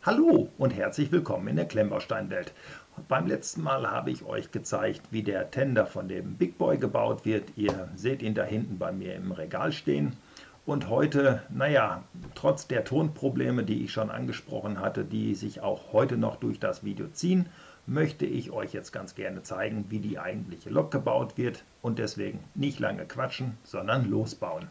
Hallo und herzlich willkommen in der Klemmbausteinwelt. Beim letzten Mal habe ich euch gezeigt, wie der Tender von dem Big Boy gebaut wird. Ihr seht ihn da hinten bei mir im Regal stehen. Und heute, naja, trotz der Tonprobleme, die ich schon angesprochen hatte, die sich auch heute noch durch das Video ziehen, möchte ich euch jetzt ganz gerne zeigen, wie die eigentliche Lok gebaut wird. Und deswegen nicht lange quatschen, sondern losbauen.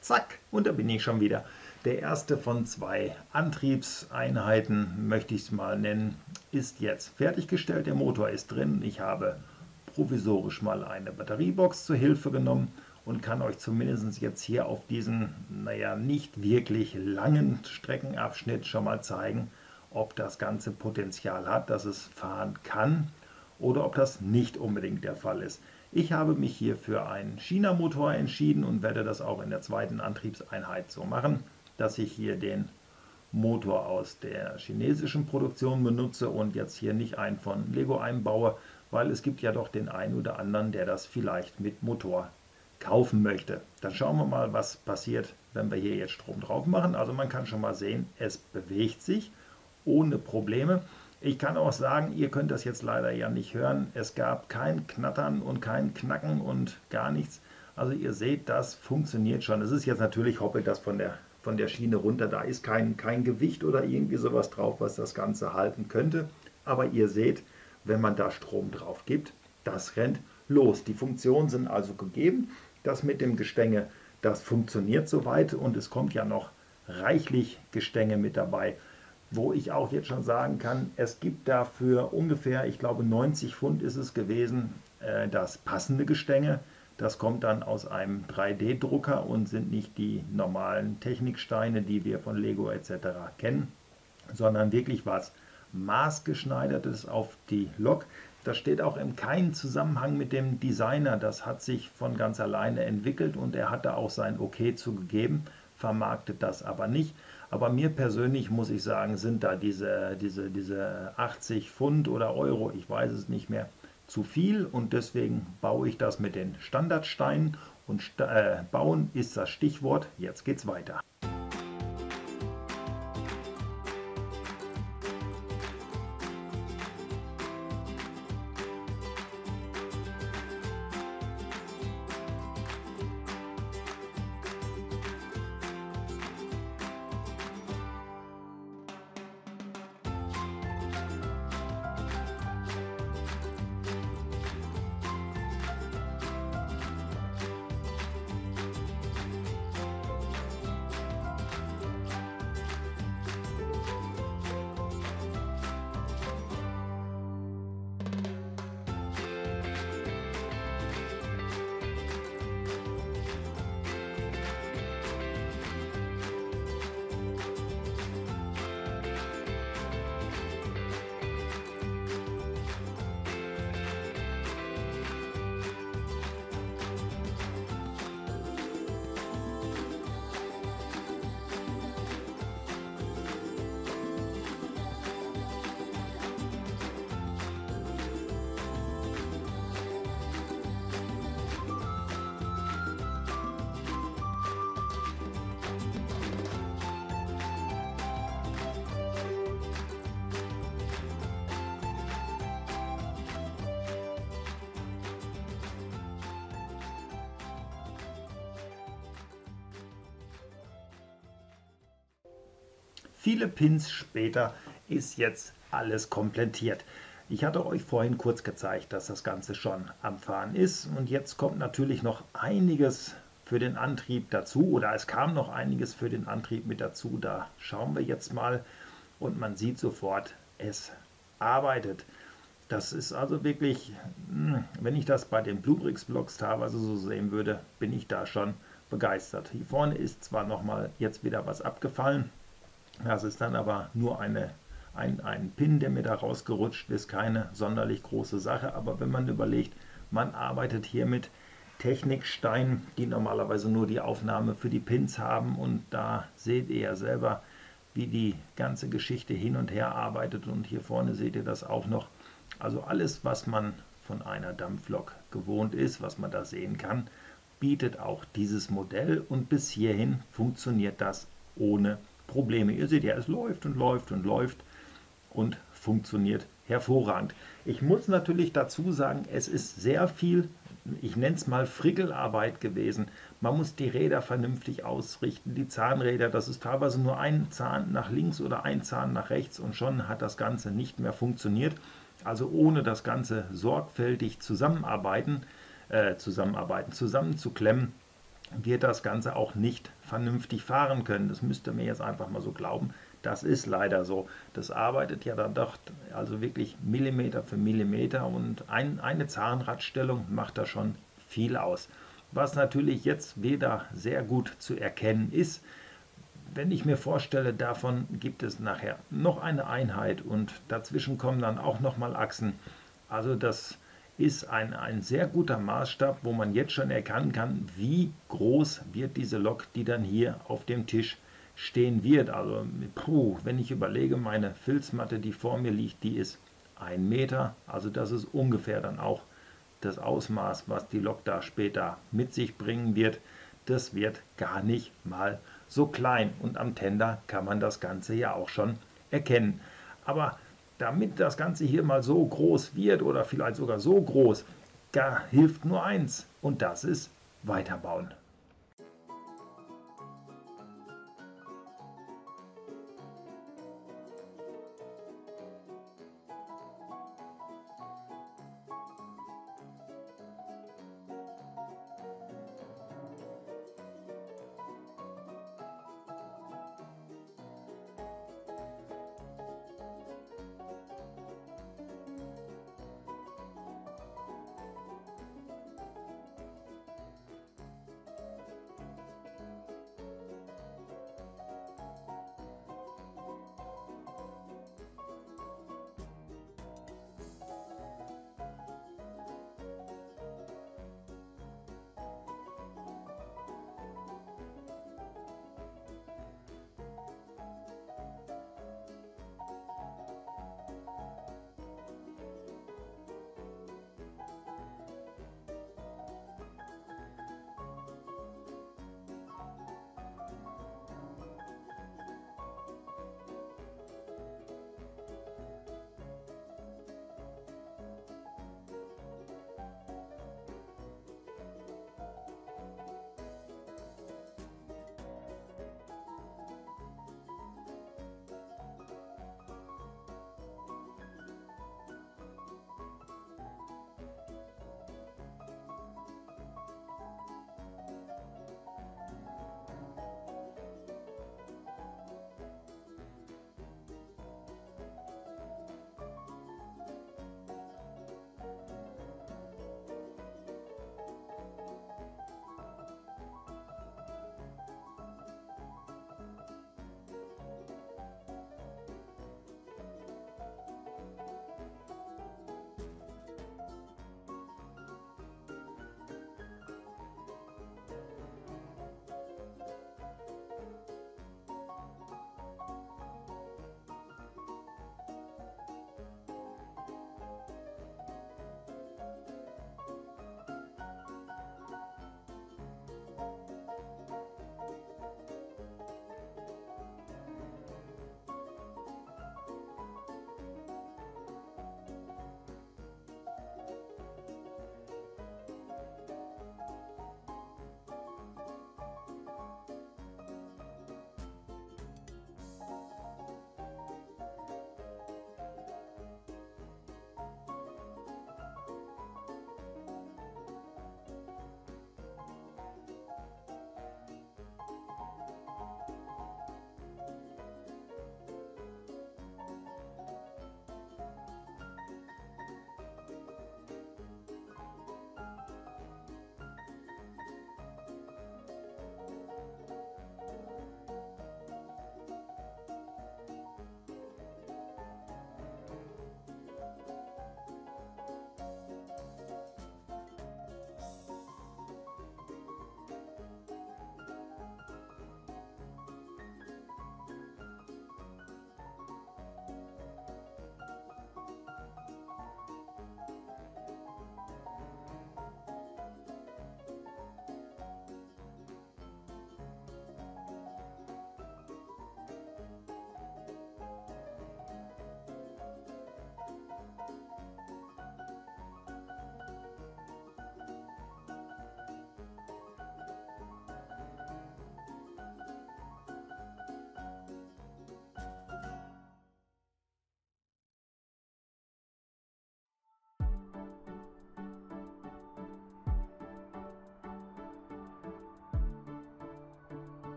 Zack, und da bin ich schon wieder. Der erste von zwei Antriebseinheiten, möchte ich es mal nennen, ist jetzt fertiggestellt. Der Motor ist drin. Ich habe provisorisch mal eine Batteriebox zur Hilfe genommen und kann euch zumindest jetzt hier auf diesen, naja, nicht wirklich langen Streckenabschnitt schon mal zeigen, ob das Ganze Potenzial hat, dass es fahren kann oder ob das nicht unbedingt der Fall ist. Ich habe mich hier für einen China-Motor entschieden und werde das auch in der zweiten Antriebseinheit so machen, dass ich hier den Motor aus der chinesischen Produktion benutze und jetzt hier nicht einen von Lego einbaue, weil es gibt ja doch den einen oder anderen, der das vielleicht mit Motor kaufen möchte. Dann schauen wir mal, was passiert, wenn wir hier jetzt Strom drauf machen. Also man kann schon mal sehen, es bewegt sich ohne Probleme. Ich kann auch sagen, ihr könnt das jetzt leider ja nicht hören, es gab kein Knattern und kein Knacken und gar nichts. Also ihr seht, das funktioniert schon. Es ist jetzt natürlich, hoppelt das von der Schiene runter, da ist kein Gewicht oder irgendwie sowas drauf, was das Ganze halten könnte. Aber ihr seht, wenn man da Strom drauf gibt, das rennt los. Die Funktionen sind also gegeben. Das mit dem Gestänge, das funktioniert soweit und es kommt ja noch reichlich Gestänge mit dabei, wo ich auch jetzt schon sagen kann, es gibt dafür ungefähr, ich glaube 90 Pfund ist es gewesen, das passende Gestänge. Das kommt dann aus einem 3D-Drucker und sind nicht die normalen Techniksteine, die wir von Lego etc. kennen, sondern wirklich was maßgeschneidertes auf die Lok. Das steht auch in keinem Zusammenhang mit dem Designer, das hat sich von ganz alleine entwickelt und er hat da auch sein Okay zugegeben, vermarktet das aber nicht. Aber mir persönlich muss ich sagen, sind da diese 80 Pfund oder Euro, ich weiß es nicht mehr, zu viel und deswegen baue ich das mit den Standardsteinen und bauen ist das Stichwort. Jetzt geht's weiter. Viele Pins später ist jetzt alles komplettiert. Ich hatte euch vorhin kurz gezeigt, dass das Ganze schon am Fahren ist und jetzt kommt natürlich noch einiges für den Antrieb dazu oder es kam noch einiges für den Antrieb mit dazu. Da schauen wir jetzt mal und man sieht sofort, es arbeitet. Das ist also wirklich, wenn ich das bei den Bluebricks Blocks teilweise so sehen würde, bin ich da schon begeistert. Hier vorne ist zwar nochmal jetzt wieder was abgefallen, das ist dann aber nur ein Pin, der mir da rausgerutscht ist, keine sonderlich große Sache, aber wenn man überlegt, man arbeitet hier mit Techniksteinen, die normalerweise nur die Aufnahme für die Pins haben und da seht ihr ja selber, wie die ganze Geschichte hin und her arbeitet und hier vorne seht ihr das auch noch. Also alles, was man von einer Dampflok gewohnt ist, was man da sehen kann, bietet auch dieses Modell und bis hierhin funktioniert das ohne Probleme. Ihr seht ja, es läuft und läuft und läuft und funktioniert hervorragend. Ich muss natürlich dazu sagen, es ist sehr viel, ich nenne es mal Frickelarbeit gewesen. Man muss die Räder vernünftig ausrichten, die Zahnräder, das ist teilweise nur ein Zahn nach links oder ein Zahn nach rechts und schon hat das Ganze nicht mehr funktioniert. Also ohne das Ganze sorgfältig zusammenzuklemmen, wird das Ganze auch nicht vernünftig fahren können. Das müsst ihr mir jetzt einfach mal so glauben. Das ist leider so. Das arbeitet ja dann doch also wirklich Millimeter für Millimeter und eine Zahnradstellung macht da schon viel aus. Was natürlich jetzt wieder sehr gut zu erkennen ist, wenn ich mir vorstelle, davon gibt es nachher noch eine Einheit und dazwischen kommen dann auch nochmal Achsen. Also das ist ein sehr guter Maßstab, wo man jetzt schon erkennen kann, wie groß wird diese Lok, die dann hier auf dem Tisch stehen wird. Also wenn ich überlege, meine Filzmatte, die vor mir liegt, die ist 1 Meter. Also das ist ungefähr dann auch das Ausmaß, was die Lok da später mit sich bringen wird. Das wird gar nicht mal so klein und am Tender kann man das Ganze ja auch schon erkennen. Aber damit das Ganze hier mal so groß wird oder vielleicht sogar so groß, da hilft nur eins und das ist weiterbauen.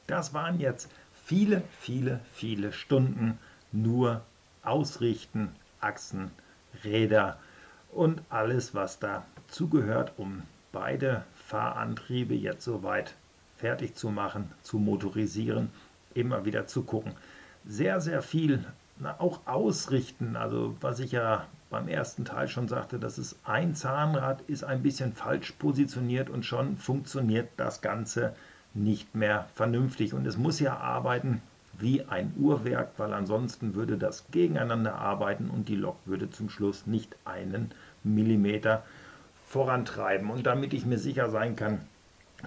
Das waren jetzt viele, viele, viele Stunden nur Ausrichten, Achsen, Räder und alles, was dazugehört, um beide Fahrantriebe jetzt soweit fertig zu machen, zu motorisieren, immer wieder zu gucken. Sehr, sehr viel, auch ausrichten, also was ich ja beim ersten Teil schon sagte, das ist ein Zahnrad, ist ein bisschen falsch positioniert und schon funktioniert das Ganze nicht mehr vernünftig. Und es muss ja arbeiten wie ein Uhrwerk, weil ansonsten würde das gegeneinander arbeiten und die Lok würde zum Schluss nicht einen Millimeter vorantreiben. Und damit ich mir sicher sein kann,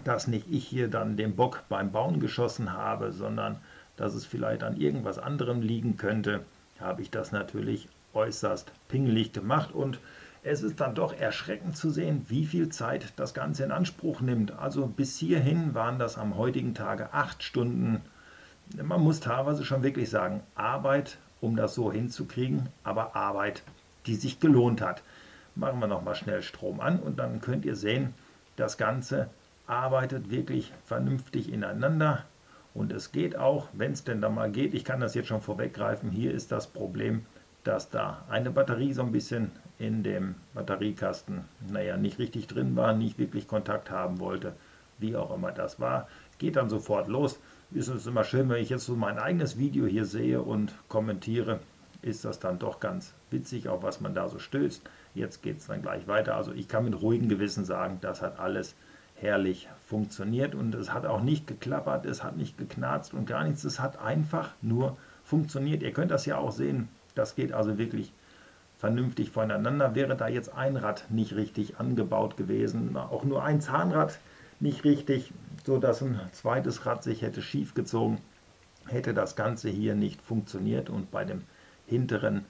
dass nicht ich hier dann den Bock beim Bauen geschossen habe, sondern dass es vielleicht an irgendwas anderem liegen könnte, habe ich das natürlich äußerst pingelig gemacht. Und es ist dann doch erschreckend zu sehen, wie viel Zeit das Ganze in Anspruch nimmt. Also bis hierhin waren das am heutigen Tage 8 Stunden. Man muss teilweise schon wirklich sagen, Arbeit, um das so hinzukriegen, aber Arbeit, die sich gelohnt hat. Machen wir nochmal schnell Strom an und dann könnt ihr sehen, das Ganze arbeitet wirklich vernünftig ineinander. Und es geht auch, wenn es denn da mal geht, ich kann das jetzt schon vorweggreifen, hier ist das Problem, dass da eine Batterie so ein bisschen in dem Batteriekasten, nicht richtig drin war, nicht wirklich Kontakt haben wollte, wie auch immer das war. Geht dann sofort los. Ist es immer schön, wenn ich jetzt so mein eigenes Video hier sehe und kommentiere, ist das dann doch ganz witzig, auch was man da so stößt. Jetzt geht es dann gleich weiter. Also ich kann mit ruhigem Gewissen sagen, das hat alles herrlich funktioniert und es hat auch nicht geklappert, es hat nicht geknarzt und gar nichts. Es hat einfach nur funktioniert. Ihr könnt das ja auch sehen, das geht also wirklich vernünftig voneinander. Wäre da jetzt ein Rad nicht richtig angebaut gewesen, auch nur ein Zahnrad nicht richtig, so dass ein zweites Rad sich hätte schief gezogen, hätte das Ganze hier nicht funktioniert. Und bei dem hinteren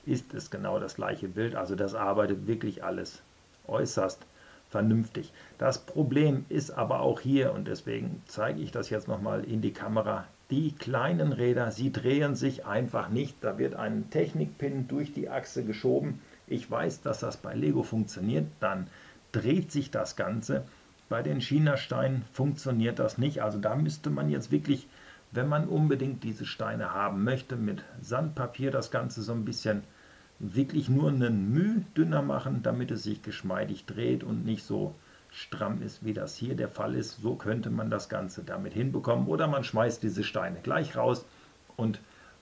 ist es genau das gleiche Bild. Also das arbeitet wirklich alles äußerst vernünftig. Das Problem ist aber auch hier, und deswegen zeige ich das jetzt nochmal in die Kamera, die kleinen Räder, sie drehen sich einfach nicht. Da wird ein Technikpin durch die Achse geschoben. Ich weiß, dass das bei Lego funktioniert, dann dreht sich das Ganze. Bei den China-Steinen funktioniert das nicht. Also da müsste man jetzt wirklich, wenn man unbedingt diese Steine haben möchte, mit Sandpapier das Ganze so ein bisschen wirklich nur einen Müh dünner machen, damit es sich geschmeidig dreht und nicht so stramm ist, wie das hier der Fall ist. So könnte man das Ganze damit hinbekommen. Oder man schmeißt diese Steine gleich raus und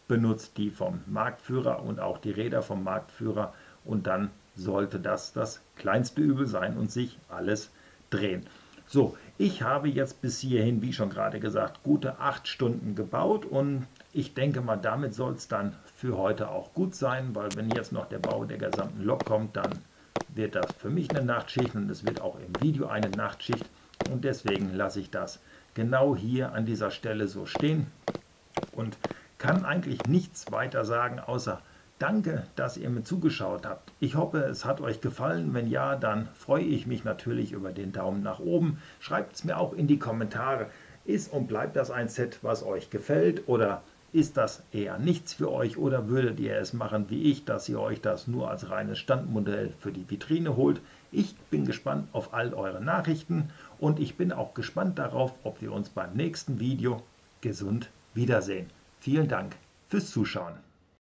benutzt die vom Marktführer und auch die Räder vom Marktführer. Und dann sollte das das kleinste Übel sein und sich alles drehen. So, ich habe jetzt bis hierhin, wie schon gerade gesagt, gute 8 Stunden gebaut und ich denke mal, damit soll es dann für heute auch gut sein, weil wenn jetzt noch der Bau der gesamten Lok kommt, dann wird das für mich eine Nachtschicht und es wird auch im Video eine Nachtschicht und deswegen lasse ich das genau hier an dieser Stelle so stehen und kann eigentlich nichts weiter sagen, außer danke, dass ihr mir zugeschaut habt. Ich hoffe, es hat euch gefallen. Wenn ja, dann freue ich mich natürlich über den Daumen nach oben. Schreibt es mir auch in die Kommentare. Ist und bleibt das ein Set, was euch gefällt? Oder ist das eher nichts für euch? Oder würdet ihr es machen wie ich, dass ihr euch das nur als reines Standmodell für die Vitrine holt? Ich bin gespannt auf all eure Nachrichten und ich bin auch gespannt darauf, ob wir uns beim nächsten Video gesund wiedersehen. Vielen Dank fürs Zuschauen.